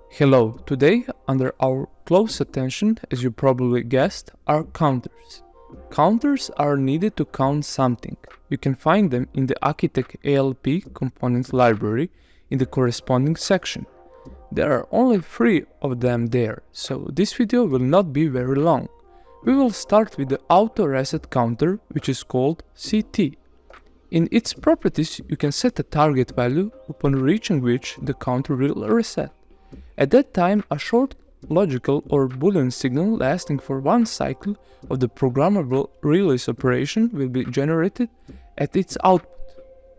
Hello, today under our close attention, as you probably guessed, are counters. Counters are needed to count something. You can find them in the akYtec ALP component library in the corresponding section. There are only 3 of them there, so this video will not be very long. We will start with the auto reset counter, which is called CT. In its properties, you can set a target value upon reaching which the counter will reset. At that time, a short logical or boolean signal lasting for one cycle of the programmable release operation will be generated at its output.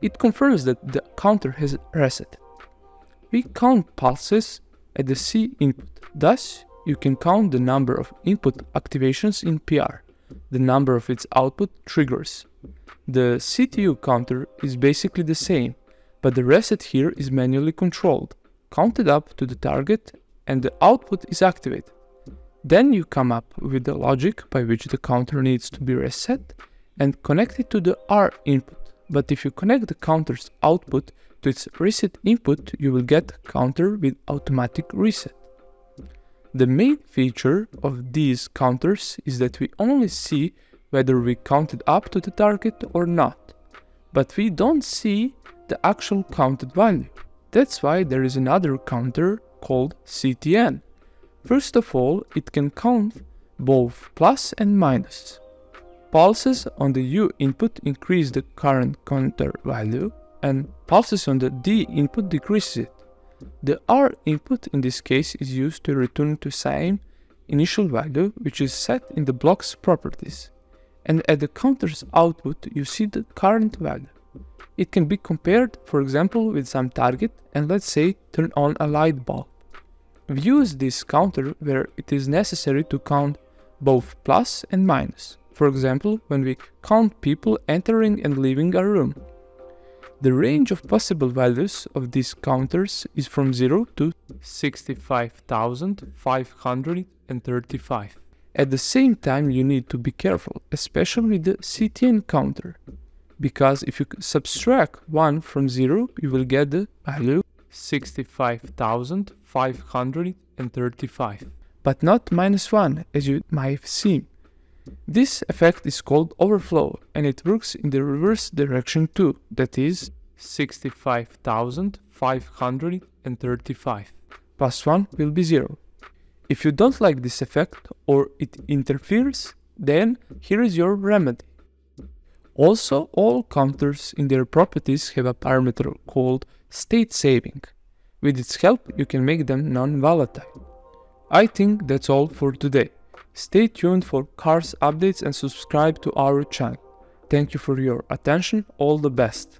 It confirms that the counter has reset. We count pulses at the C input. Thus, you can count the number of input activations in PR, the number of its output triggers. The CTU counter is basically the same, but the reset here is manually controlled, counted up to the target, and the output is activated. Then you come up with the logic by which the counter needs to be reset and connect it to the R input. But if you connect the counter's output to its reset input, you will get a counter with automatic reset. The main feature of these counters is that we only see whether we counted up to the target or not, but we don't see the actual counted value. That's why there is another counter called CTN. First of all, it can count both plus and minus. Pulses on the U input increase the current counter value, and pulses on the D input decreases it. The R input in this case is used to return to same initial value, which is set in the block's properties. And at the counter's output, you see the current value. It can be compared, for example, with some target, and let's say turn on a light bulb. We use this counter where it is necessary to count both plus and minus. For example, when we count people entering and leaving a room. The range of possible values of these counters is from 0 to 65,535. At the same time, you need to be careful, especially with the CTN counter, because if you subtract 1 from 0, you will get the value 65,535, but not minus 1, as you might have seen. This effect is called overflow, and it works in the reverse direction too, that is 65,535. Plus 1 will be 0. If you don't like this effect or it interferes, then here is your remedy. Also, all counters in their properties have a parameter called state saving. With its help, you can make them non-volatile. I think that's all for today. Stay tuned for cars updates and subscribe to our channel. Thank you for your attention. All the best.